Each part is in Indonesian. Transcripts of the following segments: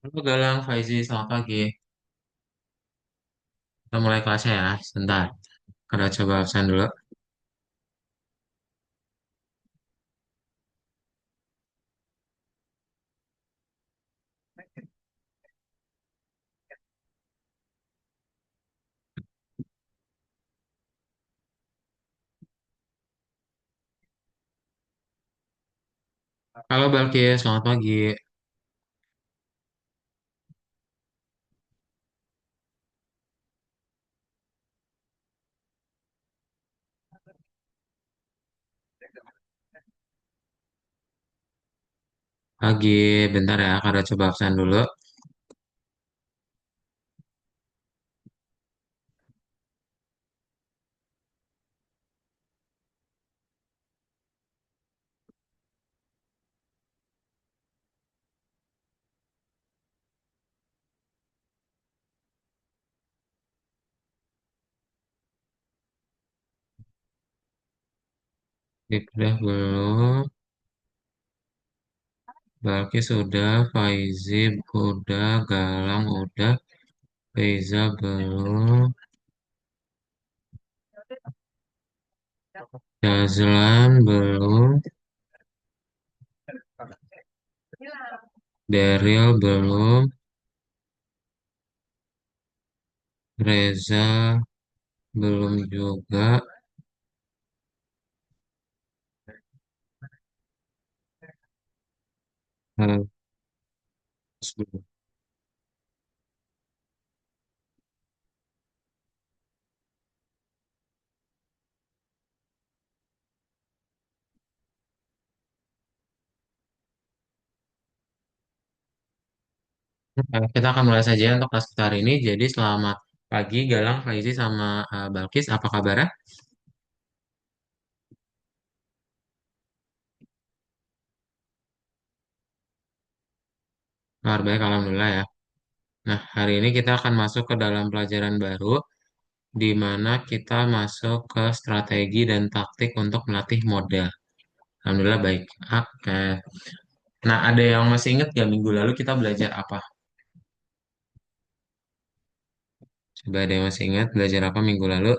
Halo Galang, Faizi, selamat pagi. Kita mulai kelasnya ya, sebentar. Kita coba absen dulu. Halo Balkis, selamat pagi. Pagi, bentar ya, kita coba absen dulu. Udah belum? Balkis udah, Faizi udah, Galang udah, Faiza belum, Jazlan belum, Daryl belum, Reza belum juga, eh, belum. Kita akan mulai saja untuk kelas kita hari ini. Jadi selamat pagi Galang, Faizi sama Balkis. Apa kabarnya? Kabar baik, Alhamdulillah ya. Nah, hari ini kita akan masuk ke dalam pelajaran baru, di mana kita masuk ke strategi dan taktik untuk melatih model. Alhamdulillah baik. Oke. Nah, ada yang masih ingat gak minggu lalu kita belajar apa? Coba ada yang masih ingat belajar apa minggu lalu?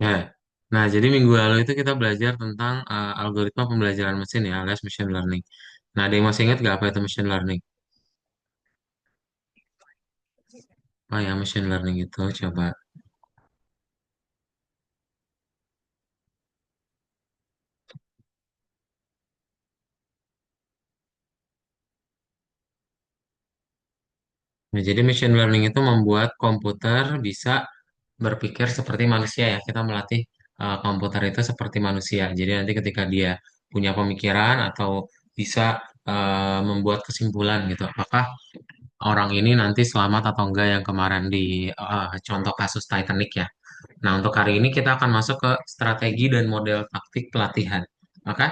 Ya. Nah, jadi minggu lalu itu kita belajar tentang algoritma pembelajaran mesin ya, alias machine learning. Nah, ada yang masih ingat gak apa itu machine learning? Oh ya, machine learning itu coba. Nah, jadi machine learning itu membuat komputer bisa berpikir seperti manusia ya. Kita melatih komputer itu seperti manusia. Jadi nanti ketika dia punya pemikiran atau bisa membuat kesimpulan gitu, apakah orang ini nanti selamat atau enggak yang kemarin di contoh kasus Titanic ya. Nah, untuk hari ini kita akan masuk ke strategi dan model taktik pelatihan. Oke?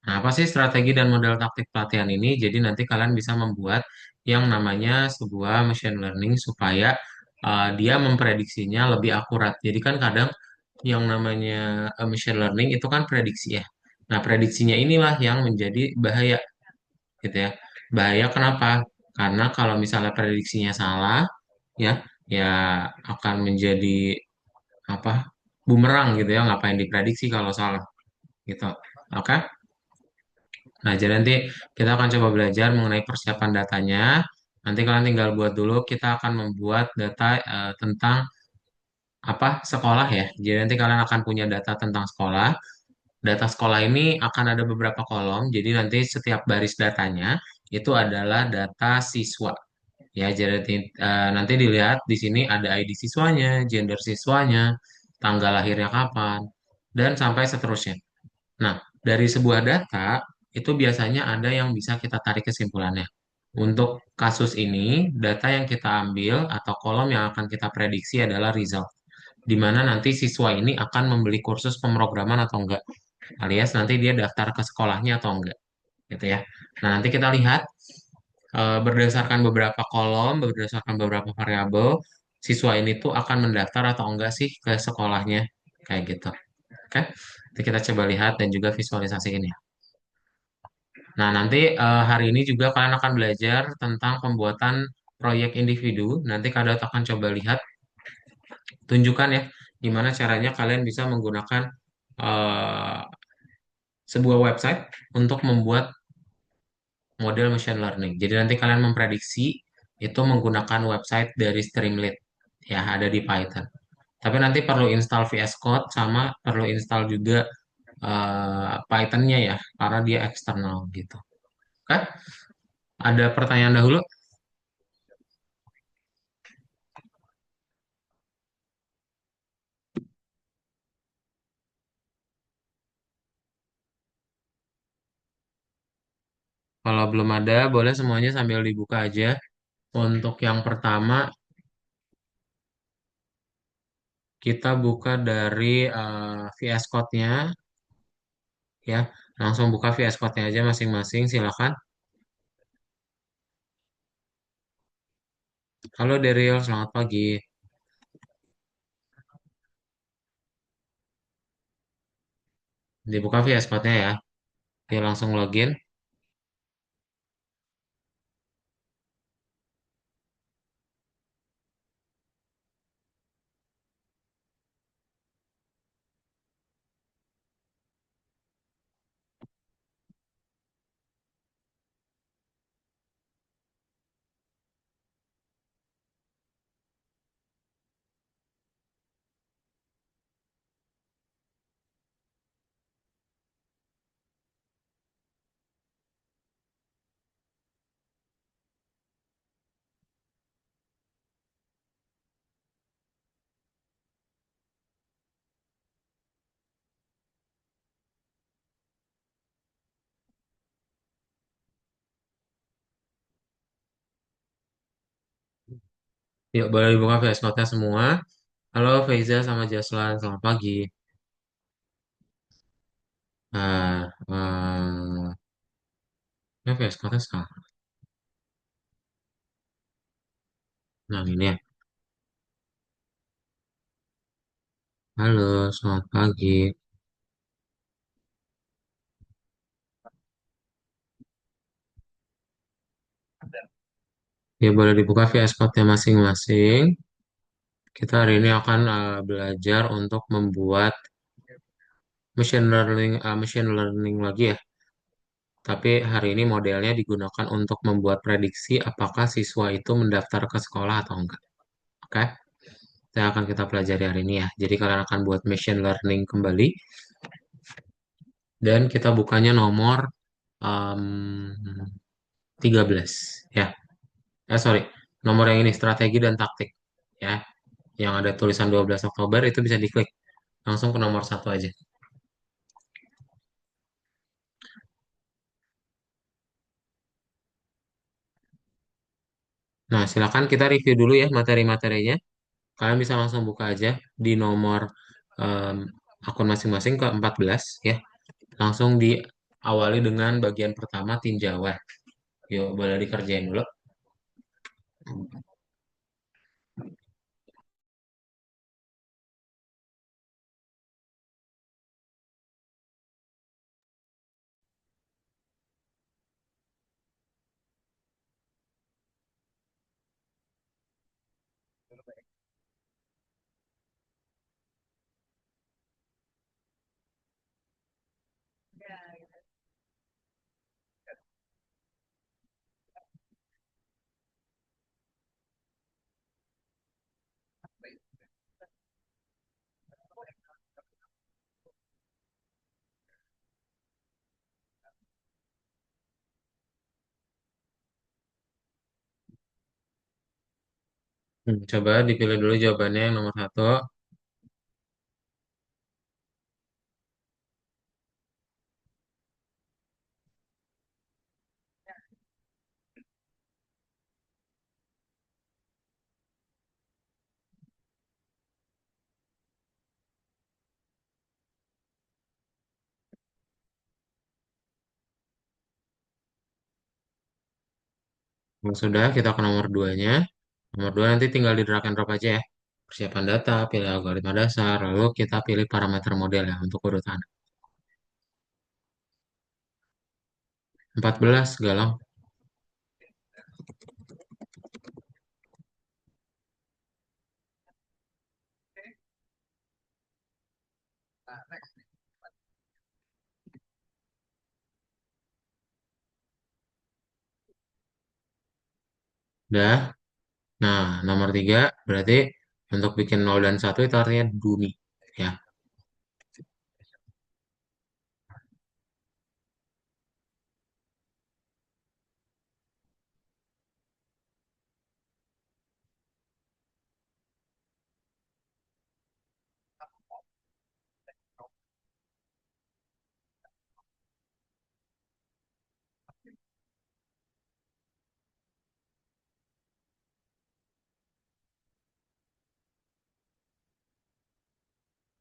Nah, apa sih strategi dan model taktik pelatihan ini? Jadi nanti kalian bisa membuat yang namanya sebuah machine learning supaya dia memprediksinya lebih akurat. Jadi kan kadang yang namanya machine learning itu kan prediksi ya. Nah, prediksinya inilah yang menjadi bahaya gitu ya. Bahaya kenapa? Karena kalau misalnya prediksinya salah ya, ya akan menjadi apa? Bumerang gitu ya. Ngapain diprediksi kalau salah gitu. Oke? Nah, jadi nanti kita akan coba belajar mengenai persiapan datanya. Nanti kalian tinggal buat dulu, kita akan membuat data tentang apa sekolah ya. Jadi nanti kalian akan punya data tentang sekolah. Data sekolah ini akan ada beberapa kolom. Jadi nanti setiap baris datanya itu adalah data siswa. Ya, jadi nanti dilihat di sini ada ID siswanya, gender siswanya, tanggal lahirnya kapan, dan sampai seterusnya. Nah, dari sebuah data itu biasanya ada yang bisa kita tarik kesimpulannya. Untuk kasus ini, data yang kita ambil atau kolom yang akan kita prediksi adalah result, di mana nanti siswa ini akan membeli kursus pemrograman atau enggak, alias nanti dia daftar ke sekolahnya atau enggak, gitu ya. Nah, nanti kita lihat berdasarkan beberapa kolom, berdasarkan beberapa variabel, siswa ini tuh akan mendaftar atau enggak sih ke sekolahnya, kayak gitu. Oke, nanti kita coba lihat dan juga visualisasiin ya. Nah, nanti hari ini juga kalian akan belajar tentang pembuatan proyek individu. Nanti kalian akan coba lihat, tunjukkan ya, gimana caranya kalian bisa menggunakan eh, sebuah website untuk membuat model machine learning. Jadi nanti kalian memprediksi itu menggunakan website dari Streamlit, ya ada di Python. Tapi nanti perlu install VS Code sama perlu install juga Python-nya ya, karena dia eksternal gitu. Oke, ada pertanyaan dahulu? Kalau belum ada, boleh semuanya sambil dibuka aja. Untuk yang pertama, kita buka dari VS Code-nya, ya. Langsung buka VS Code-nya aja masing-masing, silakan. Halo Daryl, selamat pagi. Dibuka VS Code-nya ya. Oke, langsung login. Yuk, boleh dibuka VS Code-nya semua. Halo Feiza sama Jaslan, selamat pagi. Nah, ya VS Code-nya sekarang. Nah, ini ya. Halo, selamat pagi. Ya, boleh dibuka VS Code-nya masing-masing. Kita hari ini akan belajar untuk membuat machine learning lagi ya. Tapi hari ini modelnya digunakan untuk membuat prediksi apakah siswa itu mendaftar ke sekolah atau enggak. Oke, yang akan kita pelajari hari ini ya. Jadi kalian akan buat machine learning kembali dan kita bukanya nomor um, 13 ya. Sorry, nomor yang ini strategi dan taktik ya. Yang ada tulisan 12 Oktober itu bisa diklik langsung ke nomor satu aja. Nah, silakan kita review dulu ya materi-materinya. Kalian bisa langsung buka aja di nomor em, akun masing-masing ke 14 ya. Langsung diawali dengan bagian pertama tinjauan. Yuk, boleh dikerjain dulu. Coba dipilih dulu jawabannya yang nomor satu. Yang sudah, kita ke nomor duanya. Nomor dua nanti tinggal di drag and drop aja ya. Persiapan data, pilih algoritma dasar, lalu kita pilih parameter model ya untuk urutan. 14 Galang. Udah. Nah, nomor tiga berarti untuk bikin 0 dan satu itu artinya Duni. Ya.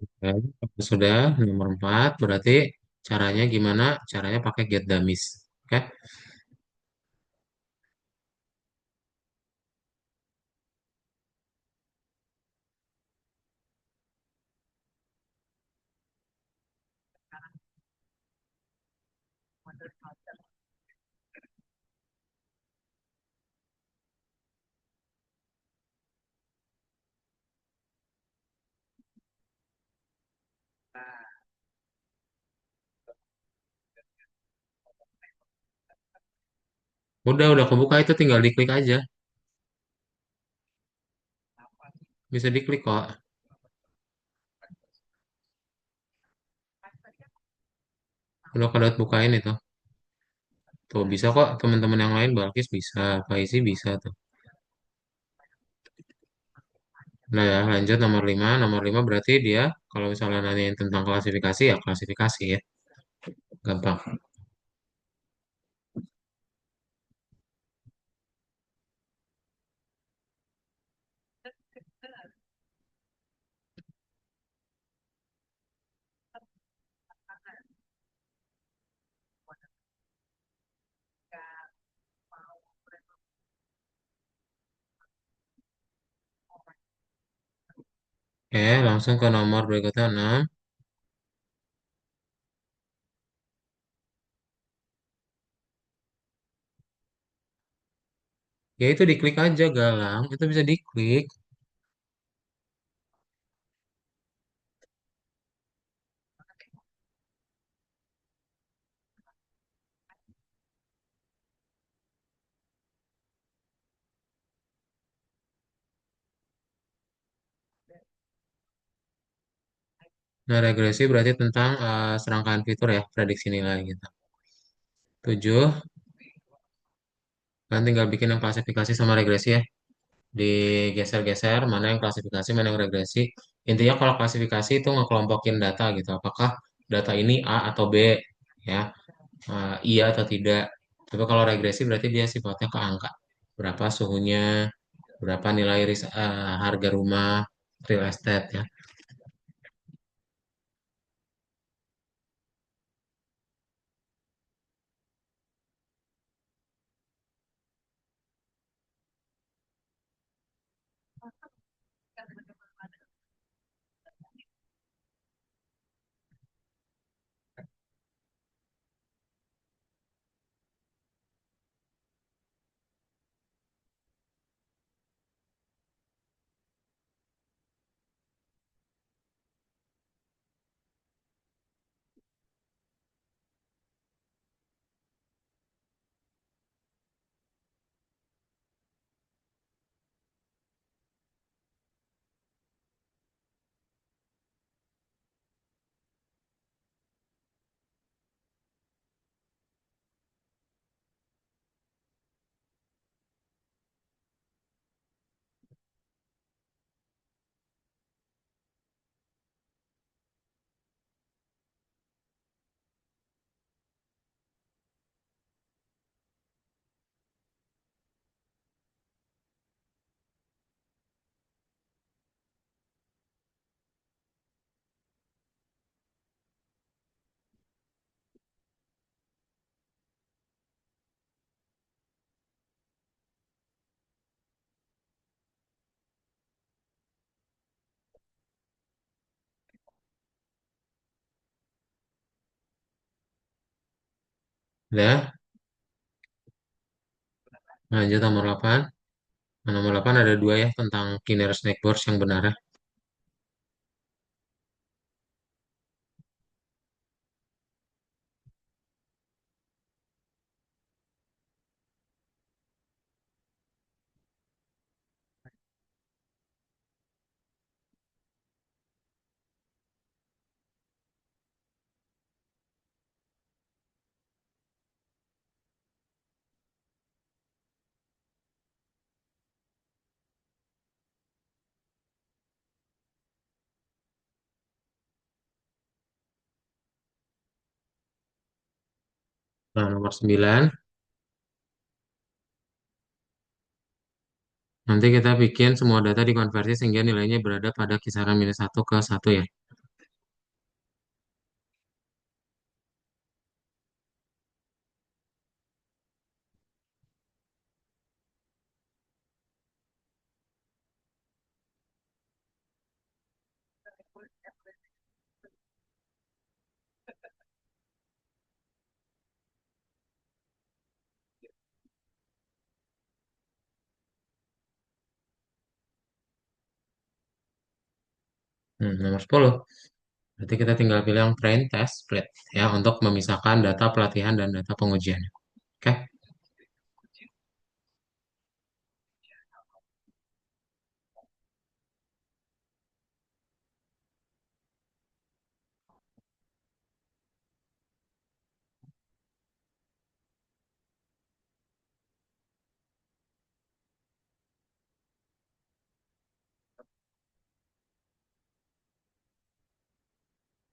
Oke. Kalau sudah, nomor 4 berarti caranya gimana? Caranya pakai get dummies. Oke. Udah kebuka itu tinggal diklik aja. Bisa diklik kok. Udah kalian bukain itu. Tuh bisa kok teman-teman yang lain Balkis bisa, Faisi bisa tuh. Nah ya lanjut nomor 5. Nomor 5 berarti dia kalau misalnya nanyain tentang klasifikasi ya klasifikasi ya. Gampang. Oke langsung ke nomor berikutnya 6. Ya itu diklik aja Galang. Itu bisa diklik. Nah regresi berarti tentang serangkaian fitur ya. Prediksi nilai gitu. 7. Kan tinggal bikin yang klasifikasi sama regresi ya. Digeser-geser mana yang klasifikasi mana yang regresi. Intinya kalau klasifikasi itu ngekelompokin data gitu, apakah data ini A atau B ya. Iya atau tidak. Tapi kalau regresi berarti dia sifatnya ke angka, berapa suhunya, berapa nilai harga rumah real estate ya. Udah, lanjut nomor 8. Nah, nomor 8 ada dua ya tentang kinetic snackboards yang benar ya. Nah, nomor 9, nanti kita bikin semua data dikonversi sehingga nilainya berada pada kisaran -1 ke 1 ya. Nomor 10. Berarti kita tinggal pilih yang train test split ya untuk memisahkan data pelatihan dan data pengujian. Oke.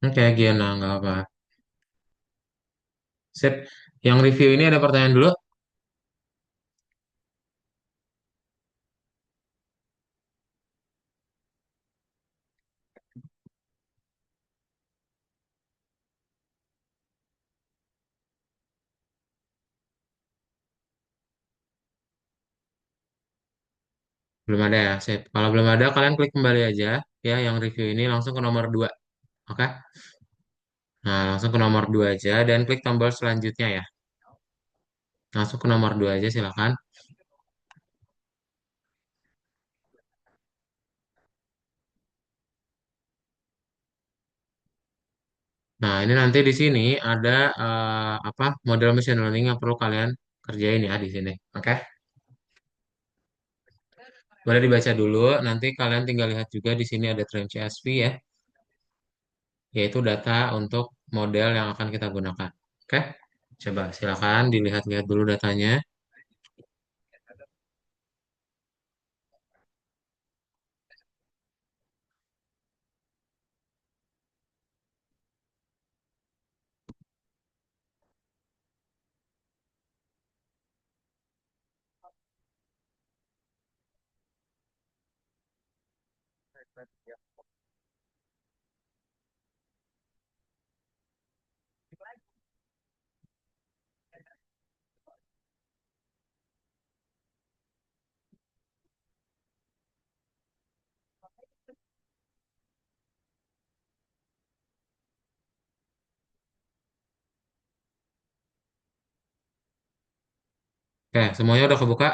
Oke, Giana, nggak apa. Sip. Yang review ini ada pertanyaan dulu? Belum ada ya, sip. Kalau belum ada, kalian klik kembali aja ya yang review ini langsung ke nomor 2. Oke? Nah, langsung ke nomor 2 aja dan klik tombol selanjutnya ya. Langsung ke nomor 2 aja silakan. Nah, ini nanti di sini ada apa model machine learning yang perlu kalian kerjain ya di sini. Oke? Boleh dibaca dulu. Nanti kalian tinggal lihat juga di sini ada train CSV ya, yaitu data untuk model yang akan kita gunakan. Oke? Coba silakan dilihat-lihat dulu datanya. Oke, semuanya udah kebuka.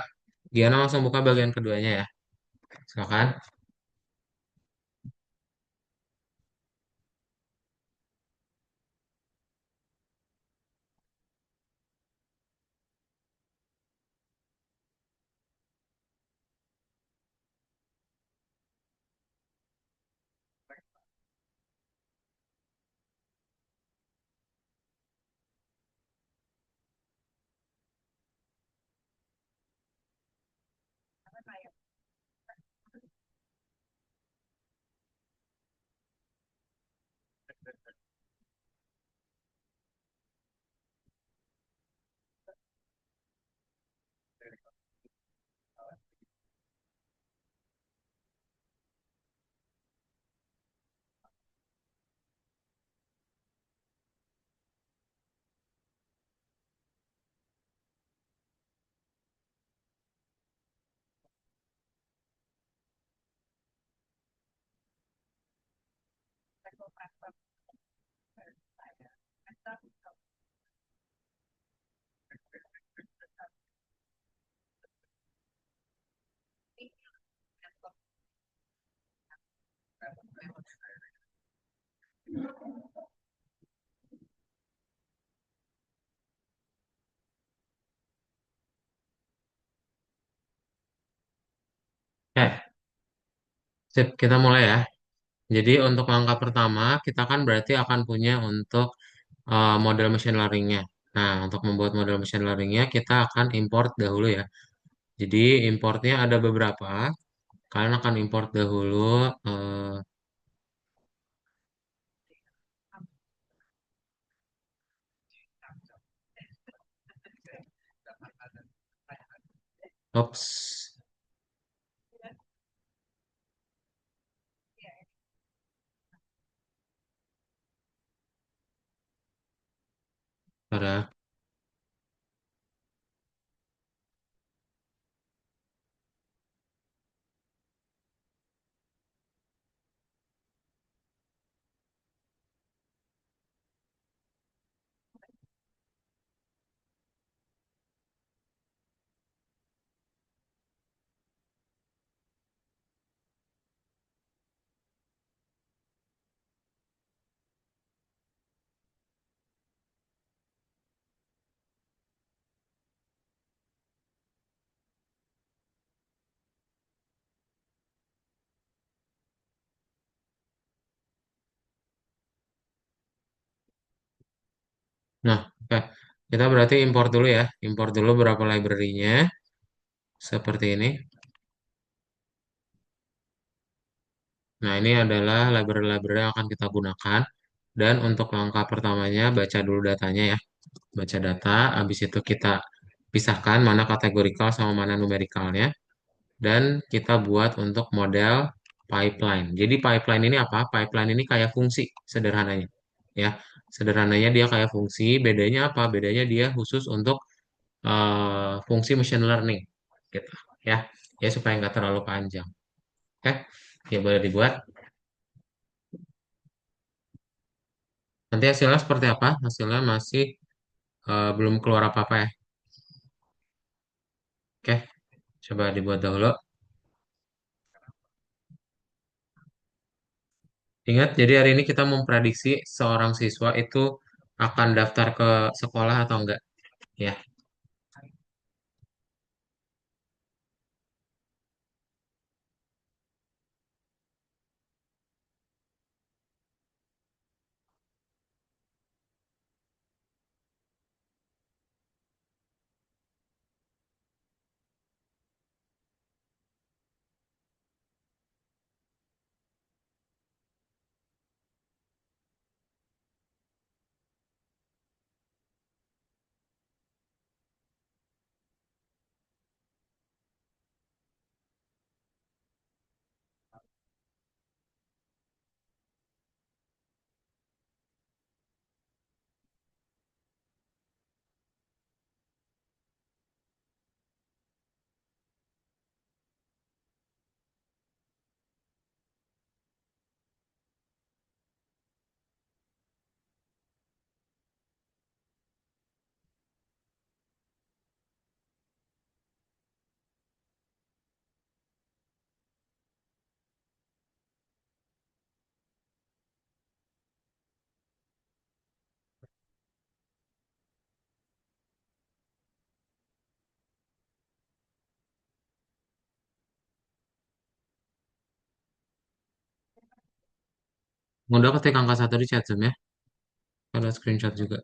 Diana langsung buka bagian keduanya ya. Silakan. Sip, kita mulai ya. Jadi untuk langkah pertama, kita kan berarti akan punya untuk model machine learning-nya. Nah, untuk membuat model machine learning-nya, kita akan import dahulu ya. Jadi importnya ada beberapa. Kalian akan import dahulu. eh, Ops, pada. Nah, oke. Kita berarti import dulu ya. Import dulu beberapa library-nya. Seperti ini. Nah, ini adalah library-library yang akan kita gunakan. Dan untuk langkah pertamanya, baca dulu datanya ya. Baca data, habis itu kita pisahkan mana kategorikal sama mana numerikalnya. Dan kita buat untuk model pipeline. Jadi pipeline ini apa? Pipeline ini kayak fungsi sederhananya. Ya, sederhananya dia kayak fungsi. Bedanya apa? Bedanya dia khusus untuk fungsi machine learning. Gitu. Ya, ya supaya nggak terlalu panjang. Oke, ya boleh dibuat. Nanti hasilnya seperti apa? Hasilnya masih belum keluar apa-apa ya. Oke, coba dibuat dahulu. Ingat, jadi hari ini kita memprediksi seorang siswa itu akan daftar ke sekolah atau enggak. Ya, mudah ketik angka satu di chat Zoom ya. Ada screenshot juga.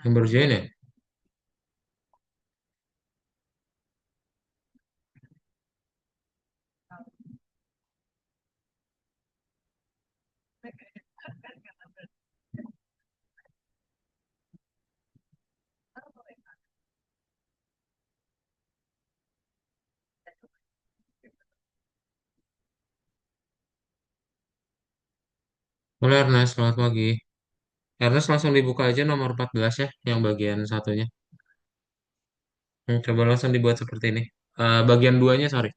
Yang baru join ya? Boleh Ernest, selamat pagi. Ernest langsung dibuka aja nomor 14 ya, yang bagian satunya. Coba langsung dibuat seperti ini. Bagian duanya, sorry.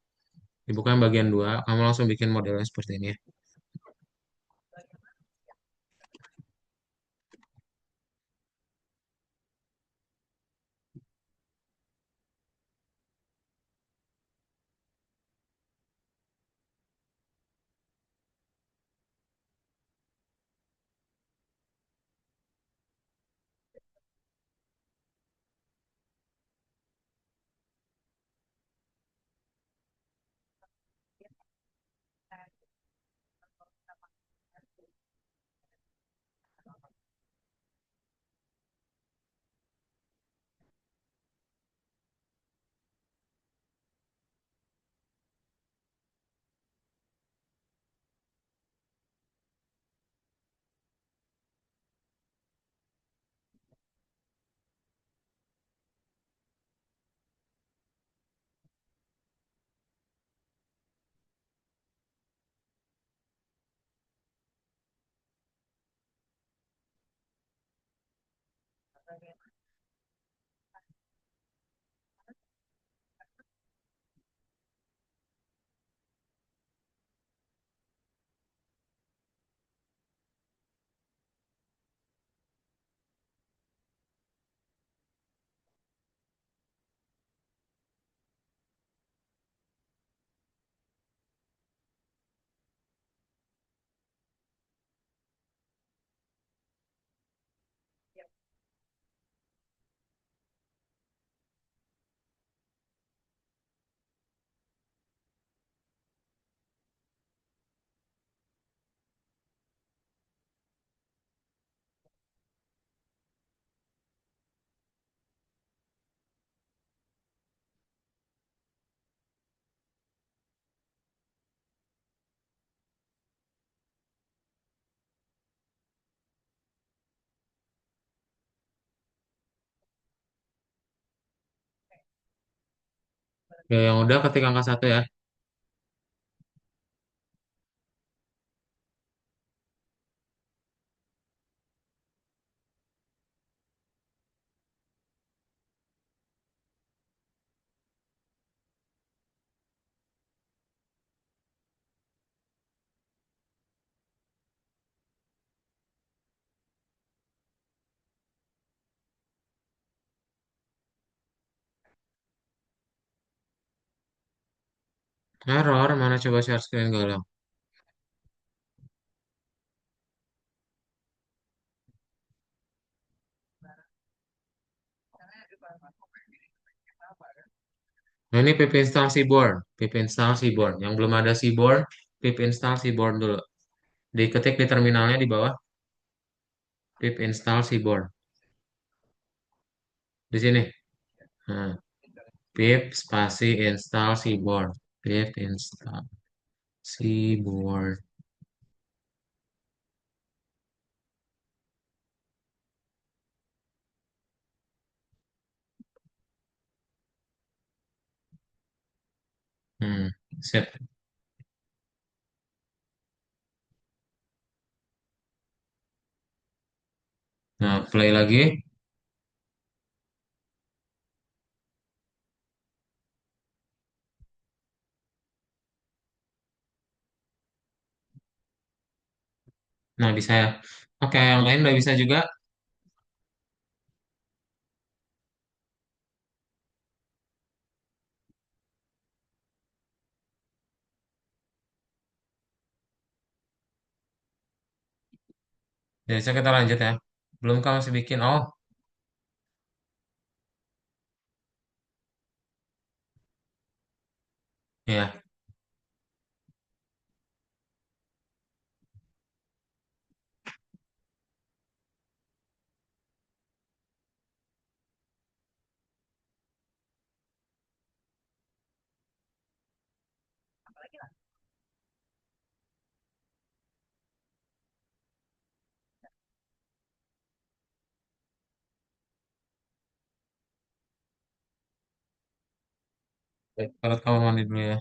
Dibuka yang bagian dua, kamu langsung bikin modelnya seperti ini ya. Ya, yang udah ketik angka satu ya. Error, mana coba share screen galang. Nah, ini pip install Seaborn. Pip install Seaborn. Yang belum ada Seaborn, pip install Seaborn dulu. Diketik di terminalnya di bawah, pip install Seaborn. Di sini. Nah, pip spasi install Seaborn. Pip install Seaborn. Hmm, sip. Nah, play lagi. Nah, bisa ya. Oke, yang lain udah bisa juga. Jadi kita lanjut ya. Belum kamu masih bikin. Oh, Ya, baik. Kalau kamu mandi dulu ya.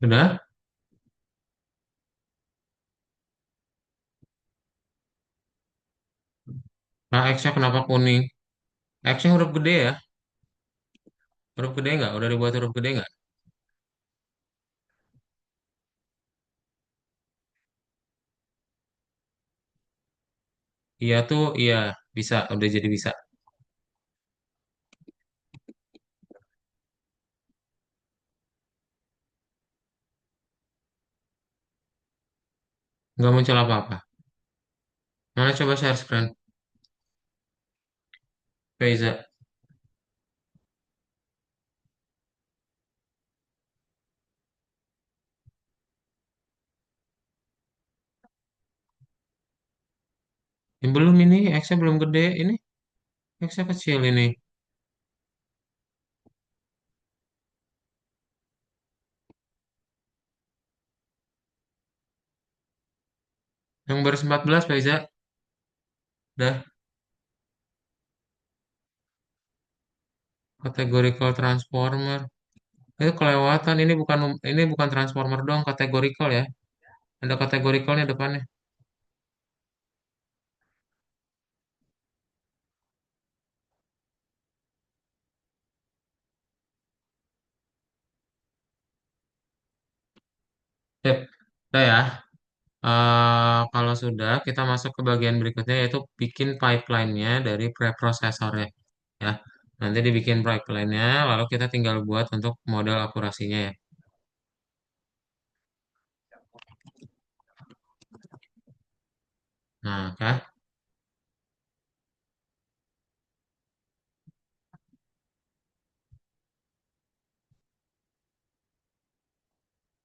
Udah? Nah, X-nya kenapa kuning? X-nya huruf gede ya? Huruf gede nggak? Udah dibuat huruf gede nggak? Iya tuh, iya. Bisa, udah jadi bisa. Nggak muncul apa-apa. Mana coba share screen? Faiza. Belum ini, X-nya belum gede. Ini X-nya kecil ini. Yang baris 14, Faiza. Dah, categorical transformer. Itu kelewatan. Ini bukan transformer doang, kategorical ya. Ada kategoricalnya depannya. Sip. Udah ya. Kalau sudah, kita masuk ke bagian berikutnya yaitu bikin pipeline-nya dari preprosesornya. Ya. Nanti dibikin pipeline-nya, lalu kita tinggal buat untuk model akurasinya ya. Nah, kan?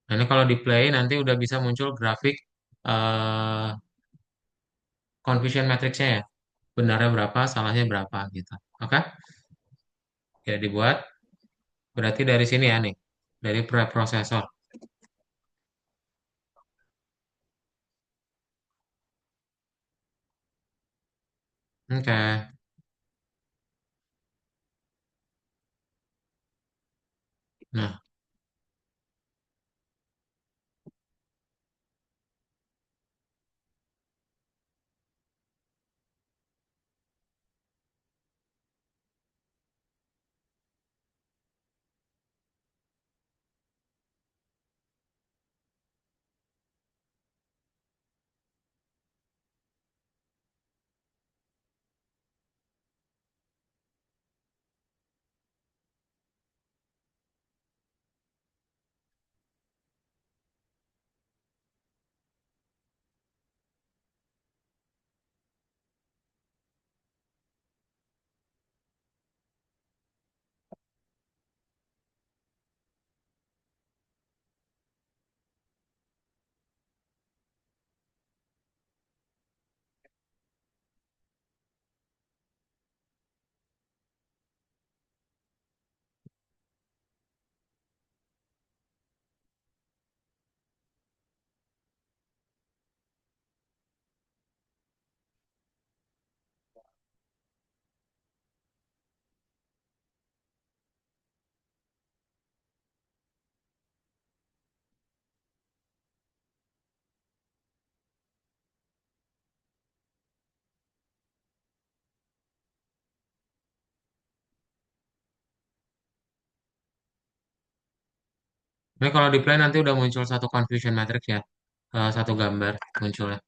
Nah, ini kalau di play nanti udah bisa muncul grafik eh confusion matrix-nya ya. Benarnya berapa, salahnya berapa gitu. Oke? Ya dibuat. Berarti dari sini ya nih. Dari preprocessor. Oke. Nah, ini kalau di play nanti udah muncul satu confusion matrix ya. Satu gambar munculnya.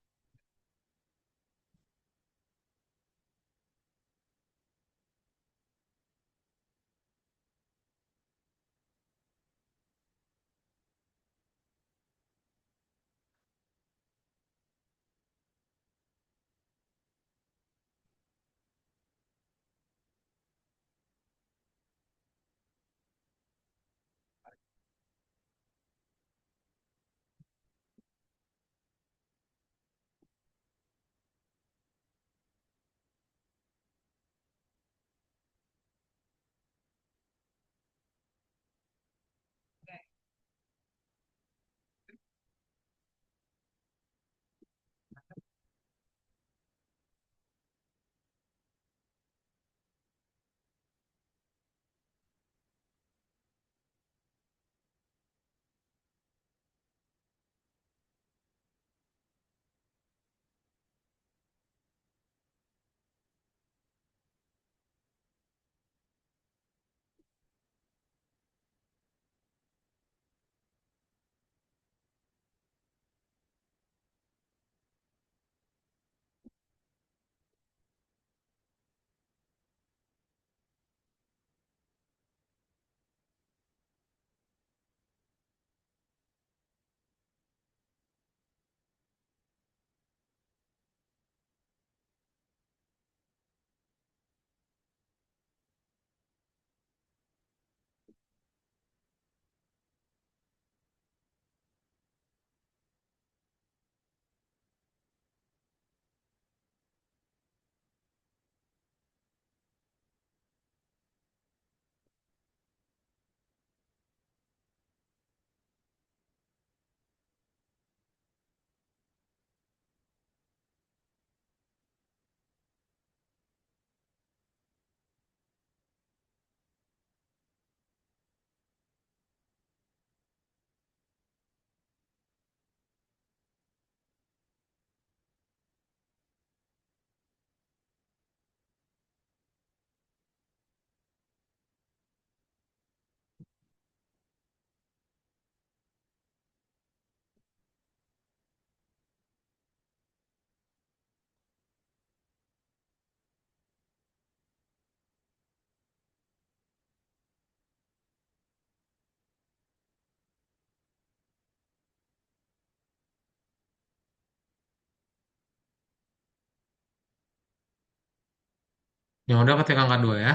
Yang udah ketik angka 2 ya.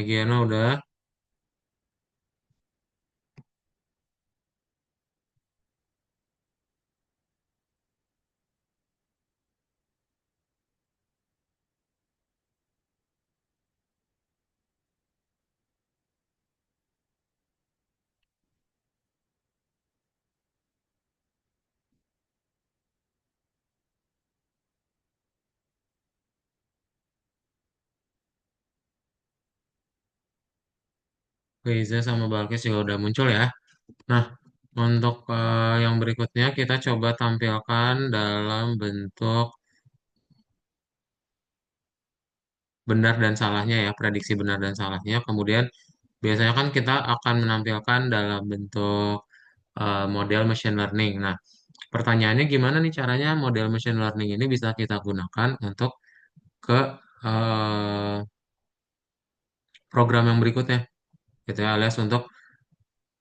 Giana udah. Riza sama Balkis juga udah muncul ya. Nah, untuk yang berikutnya kita coba tampilkan dalam bentuk benar dan salahnya ya, prediksi benar dan salahnya. Kemudian biasanya kan kita akan menampilkan dalam bentuk model machine learning. Nah, pertanyaannya gimana nih caranya model machine learning ini bisa kita gunakan untuk ke eh, program yang berikutnya gitu ya, alias untuk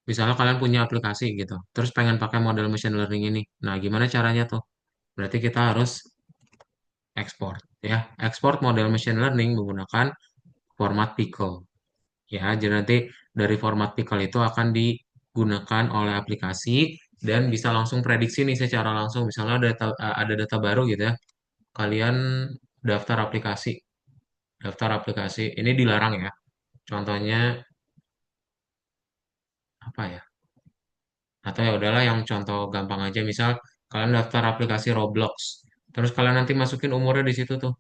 misalnya kalian punya aplikasi gitu, terus pengen pakai model machine learning ini. Nah, gimana caranya tuh? Berarti kita harus ekspor ya, ekspor model machine learning menggunakan format Pickle. Ya, jadi nanti dari format pickle itu akan digunakan oleh aplikasi dan bisa langsung prediksi nih secara langsung. Misalnya ada data baru gitu ya. Kalian daftar aplikasi, daftar aplikasi. Ini dilarang ya. Contohnya apa ya? Atau ya udahlah yang contoh gampang aja. Misal kalian daftar aplikasi Roblox. Terus kalian nanti masukin umurnya di situ tuh.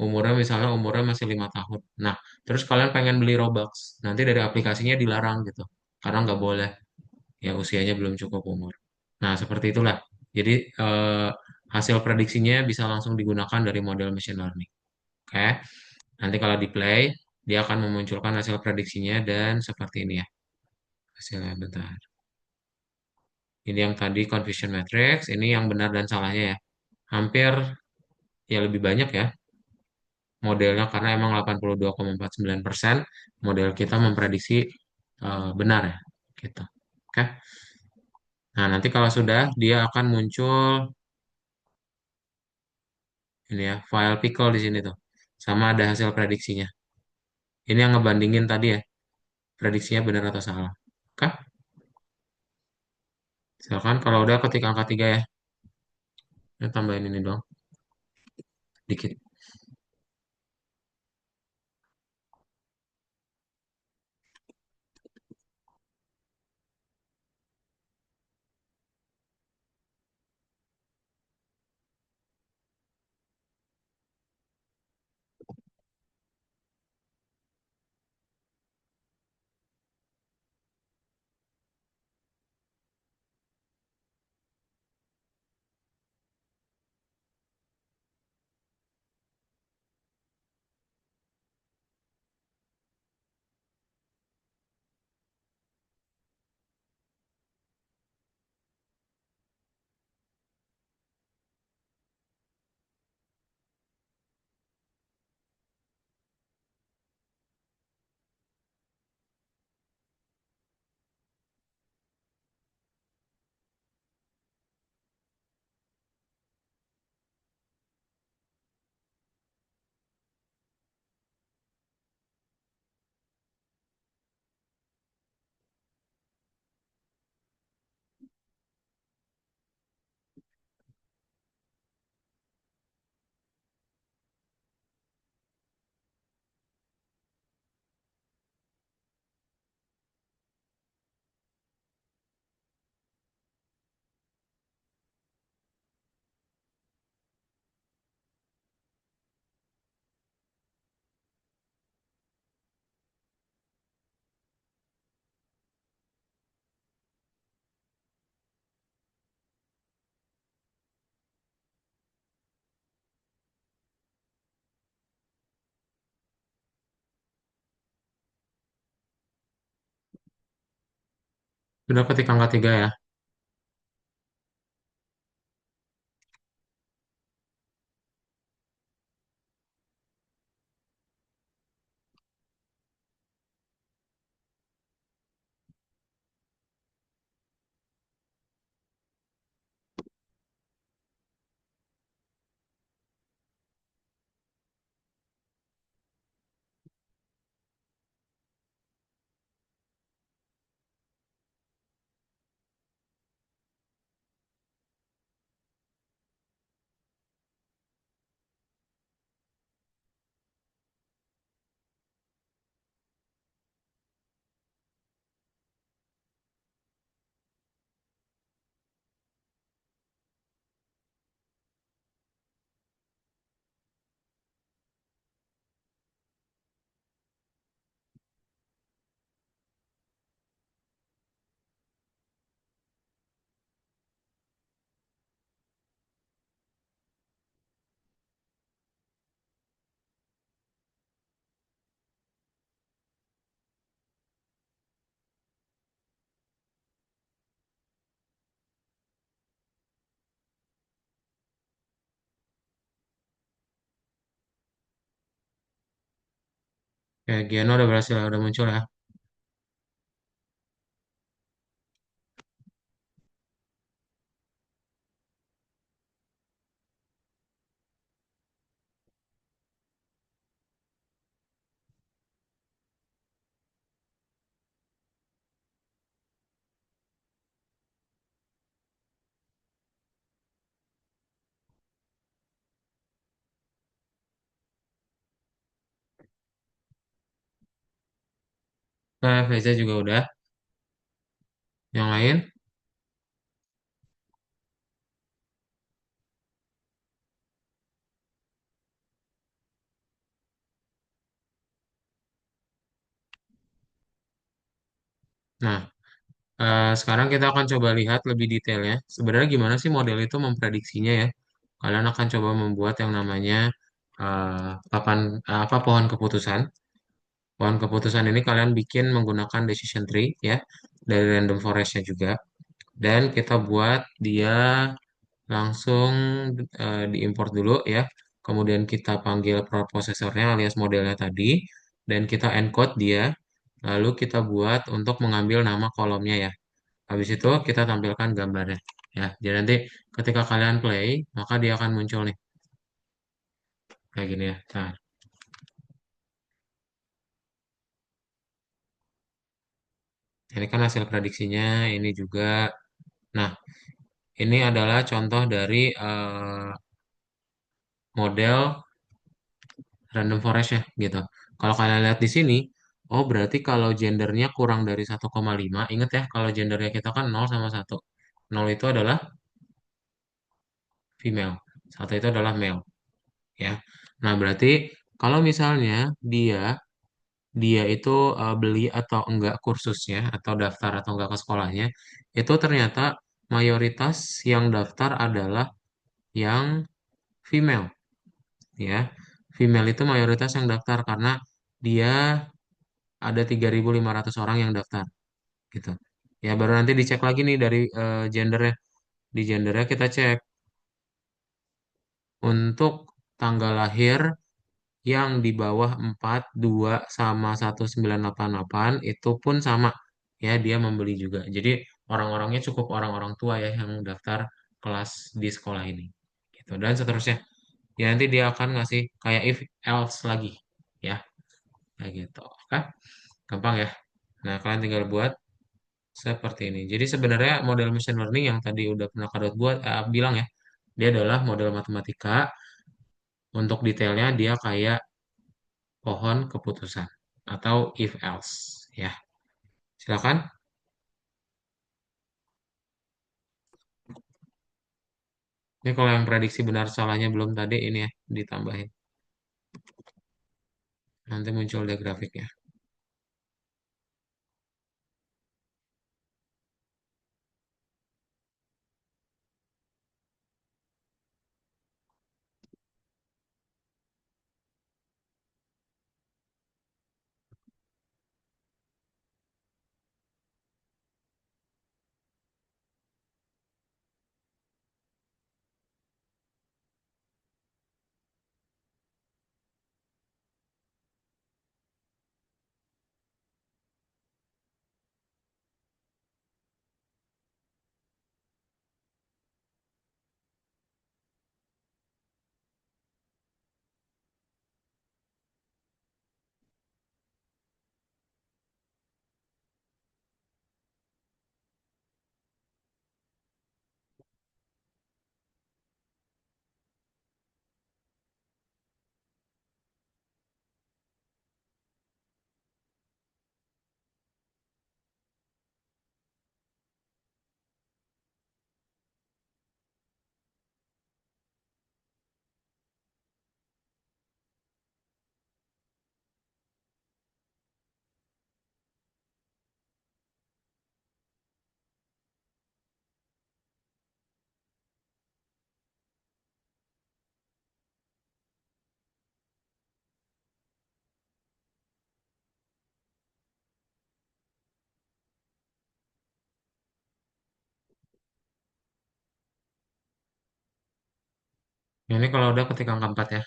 Umurnya misalnya umurnya masih 5 tahun. Nah, terus kalian pengen beli Robux. Nanti dari aplikasinya dilarang gitu. Karena nggak boleh. Ya usianya belum cukup umur. Nah, seperti itulah. Jadi eh, hasil prediksinya bisa langsung digunakan dari model machine learning. Oke, nanti kalau di play, dia akan memunculkan hasil prediksinya dan seperti ini ya. Hasilnya bentar. Ini yang tadi confusion matrix, ini yang benar dan salahnya ya. Hampir ya lebih banyak ya modelnya karena emang 82,49% model kita memprediksi benar ya. Gitu. Oke. Nah, nanti kalau sudah dia akan muncul ini ya, file pickle di sini tuh. Sama ada hasil prediksinya. Ini yang ngebandingin tadi ya, prediksinya benar atau salah. Oke, silakan kalau udah ketik angka 3 ya. Ya, tambahin ini dong, dikit. Udah ketik angka 3 ya. Kayak Giano udah berhasil, udah muncul ya. Nah, VZ juga udah. Yang lain, nah, sekarang kita akan coba lihat lebih detailnya. Sebenarnya gimana sih model itu memprediksinya ya? Kalian akan coba membuat yang namanya papan apa pohon keputusan. Pohon keputusan ini kalian bikin menggunakan decision tree ya dari random forestnya juga. Dan kita buat dia langsung diimport dulu ya. Kemudian kita panggil prosesornya alias modelnya tadi dan kita encode dia. Lalu kita buat untuk mengambil nama kolomnya ya. Habis itu kita tampilkan gambarnya. Ya, jadi nanti ketika kalian play, maka dia akan muncul nih. Kayak gini ya. Nah, ini kan hasil prediksinya, ini juga. Nah, ini adalah contoh dari model random forest ya, gitu. Kalau kalian lihat di sini, oh berarti kalau gendernya kurang dari 1,5, ingat ya, kalau gendernya kita kan 0 sama 1. 0 itu adalah female, 1 itu adalah male, ya. Nah, berarti kalau misalnya dia dia itu beli atau enggak kursusnya atau daftar atau enggak ke sekolahnya itu ternyata mayoritas yang daftar adalah yang female ya. Female itu mayoritas yang daftar karena dia ada 3.500 orang yang daftar gitu. Ya baru nanti dicek lagi nih dari gendernya. Di gendernya kita cek untuk tanggal lahir yang di bawah 4 2 sama 1988 itu pun sama ya dia membeli juga. Jadi orang-orangnya cukup orang-orang tua ya yang daftar kelas di sekolah ini. Gitu. Dan seterusnya. Ya nanti dia akan ngasih kayak if else lagi ya. Kayak gitu. Oke, gampang ya. Nah, kalian tinggal buat seperti ini. Jadi sebenarnya model machine learning yang tadi udah pernah Kadot buat bilang ya, dia adalah model matematika. Untuk detailnya dia kayak pohon keputusan atau if else ya. Silakan. Ini kalau yang prediksi benar salahnya belum tadi ini ya ditambahin. Nanti muncul deh grafiknya. Ini kalau udah ketik angka 4 ya.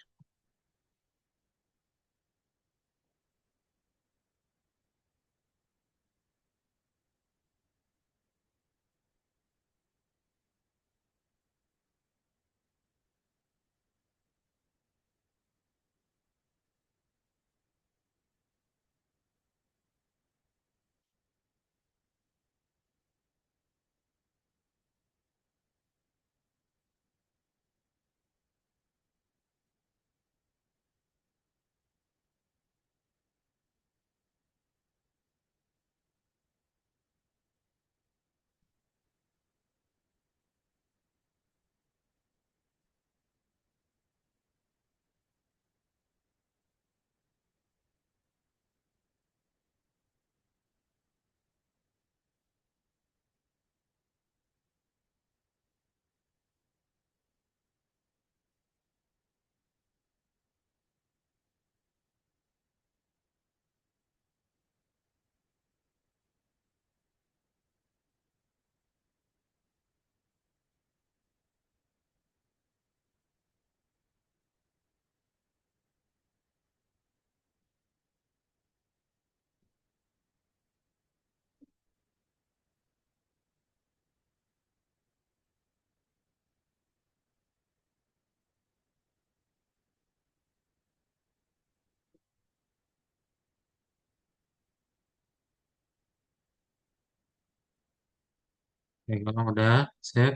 Oke, kalau udah, sip.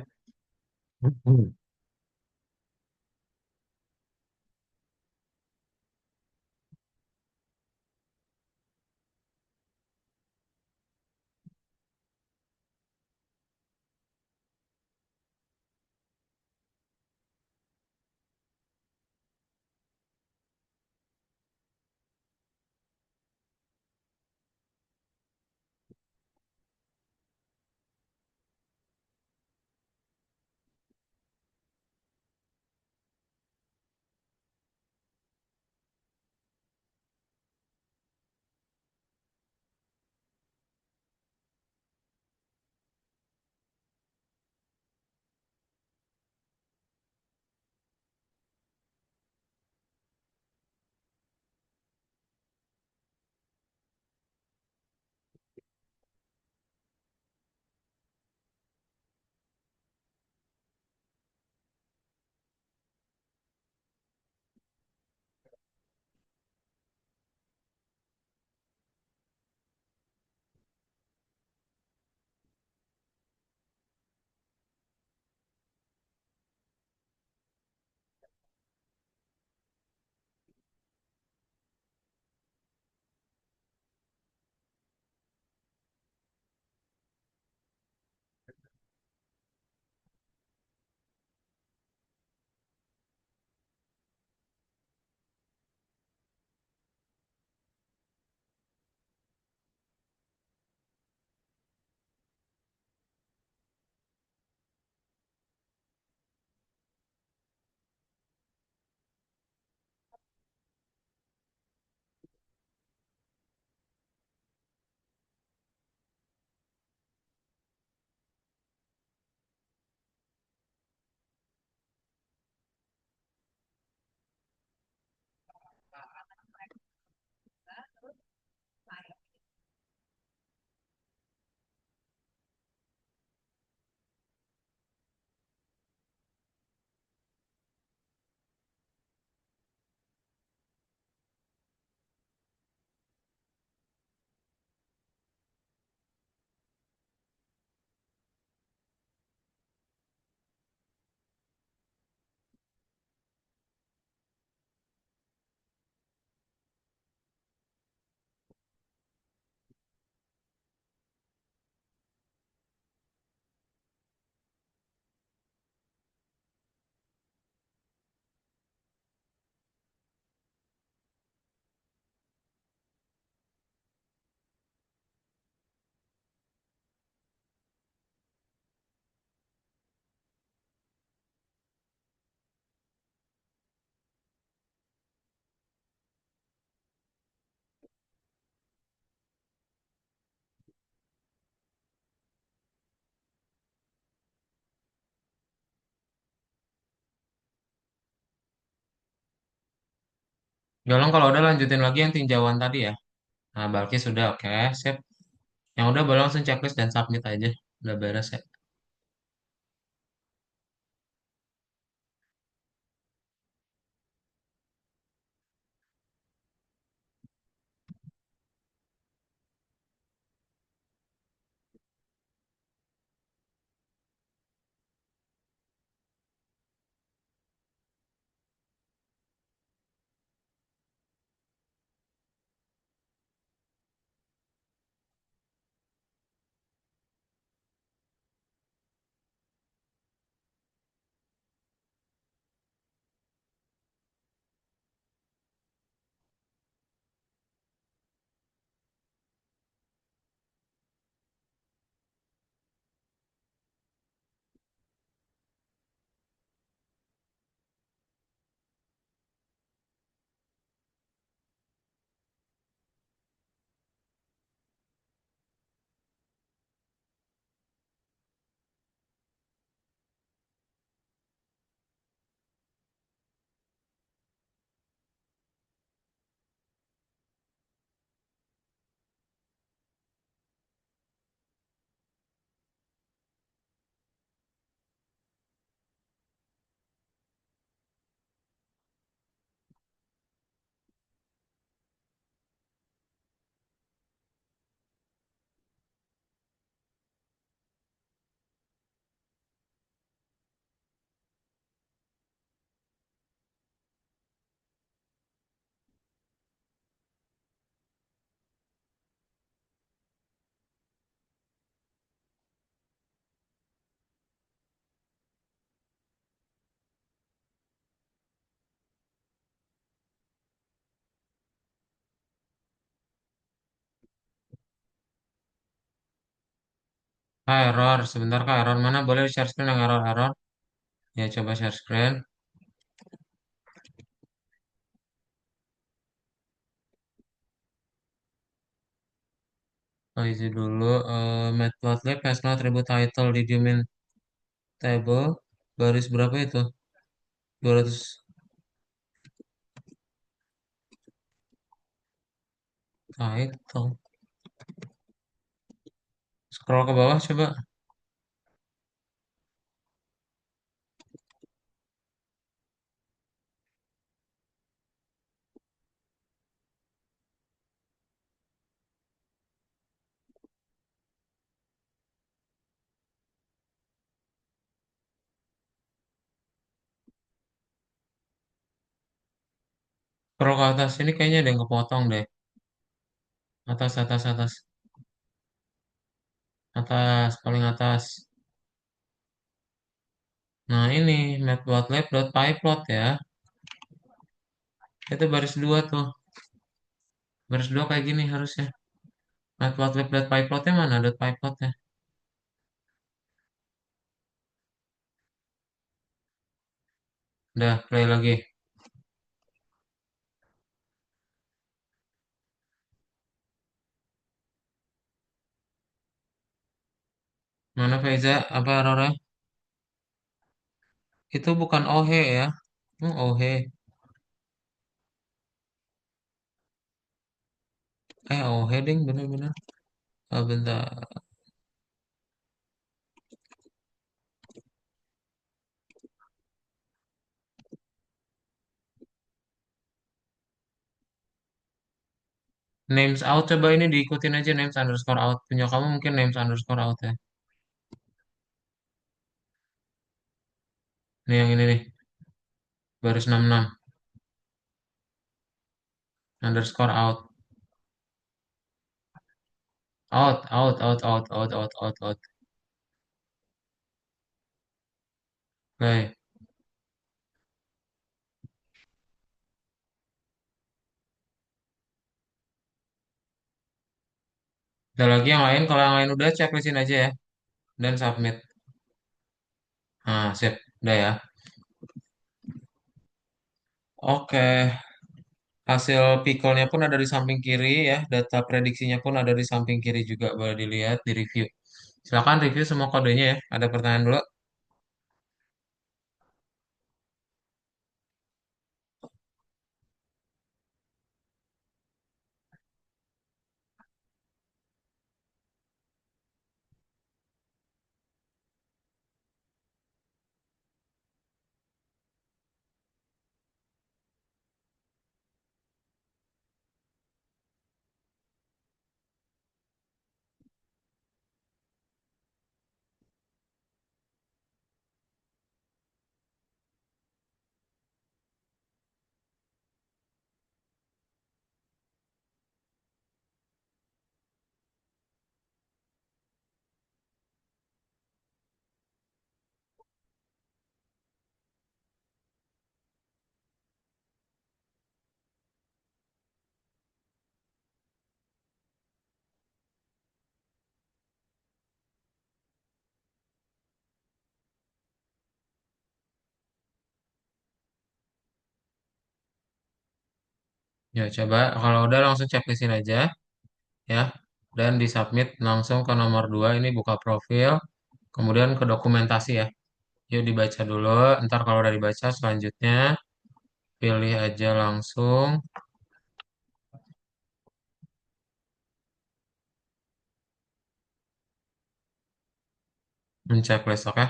Hmm. Jolong kalau udah lanjutin lagi yang tinjauan tadi ya. Nah, Balkis sudah oke, sip. Yang udah boleh langsung checklist dan submit aja. Udah beres ya. Error, sebentar kak, error mana? Boleh share screen yang error-error? Ya, coba share screen. Oh, isi dulu. Matplotlib has no attribute title. Did you mean table? Baris berapa itu? 200 title. Scroll ke bawah coba. Scroll ke atas. Ini kayaknya ada yang kepotong deh. Atas, atas, atas. Atas, paling atas. Nah, ini matplotlib.pyplot ya. Itu baris dua tuh. Baris dua kayak gini harusnya. Matplotlib.pyplotnya mana? .pyplotnya. Udah, play lagi. Mana Faiza? Apa errornya? Itu bukan OHE ya. OHE. OHE ding, bener-bener. Bentar. Names out, coba ini diikutin aja names underscore out. Punya kamu mungkin names underscore out ya. Nih yang ini nih. Baris 66. Underscore out. Out. Oke. Ada lagi yang lain. Kalau yang lain udah checklistin aja ya. Dan submit. Nah, sip. Udah ya. Oke. Hasil pikolnya pun ada di samping kiri ya. Data prediksinya pun ada di samping kiri juga. Boleh dilihat di review. Silakan review semua kodenya ya. Ada pertanyaan dulu? Ya, coba. Kalau udah langsung checklistin aja ya. Dan disubmit langsung ke nomor 2. Ini buka profil. Kemudian ke dokumentasi ya. Yuk dibaca dulu. Ntar kalau udah dibaca selanjutnya pilih aja langsung menceklis, oke?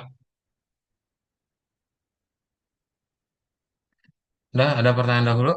Udah ada pertanyaan dahulu?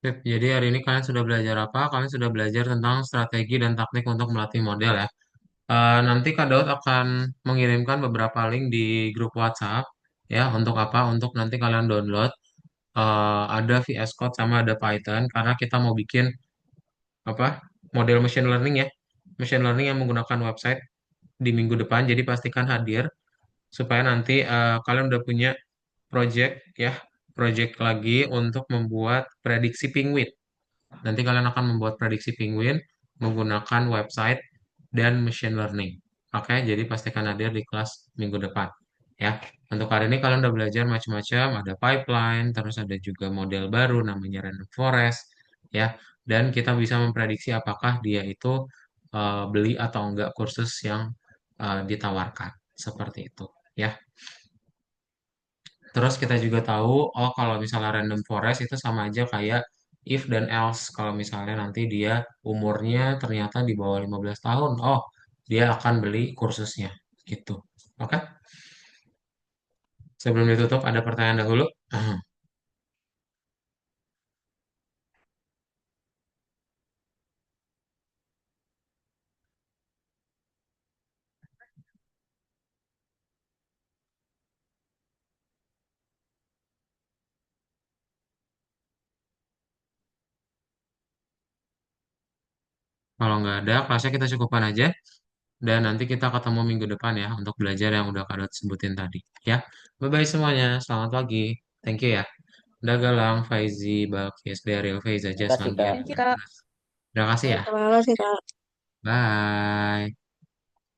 Sip. Jadi hari ini kalian sudah belajar apa? Kalian sudah belajar tentang strategi dan taktik untuk melatih model ya. Nanti Kak Daud akan mengirimkan beberapa link di grup WhatsApp ya. Untuk apa? Untuk nanti kalian download. Ada VS Code sama ada Python karena kita mau bikin apa? Model machine learning ya. Machine learning yang menggunakan website di minggu depan. Jadi pastikan hadir supaya nanti kalian udah punya project ya. Project lagi untuk membuat prediksi penguin. Nanti kalian akan membuat prediksi penguin menggunakan website dan machine learning. Oke, jadi pastikan hadir di kelas minggu depan. Ya, untuk hari ini kalian udah belajar macam-macam, ada pipeline, terus ada juga model baru namanya random forest, ya. Dan kita bisa memprediksi apakah dia itu beli atau enggak kursus yang ditawarkan, seperti itu, ya. Terus kita juga tahu, oh kalau misalnya random forest itu sama aja kayak if dan else. Kalau misalnya nanti dia umurnya ternyata di bawah 15 tahun, oh dia akan beli kursusnya. Gitu. Oke? Sebelum ditutup ada pertanyaan dahulu. Kalau nggak ada, kelasnya kita cukupkan aja. Dan nanti kita ketemu minggu depan ya untuk belajar yang udah Kak Dot sebutin tadi. Ya, bye-bye semuanya. Selamat pagi. Thank you ya. Udah Galang, Faizi, Balkis, Daryl, Faiza, Terima kasih, Jasmine, Kak. Gian, Thank you, dan Kak. Anas. Terima kasih ya. Terima kasih, Kak. Bye.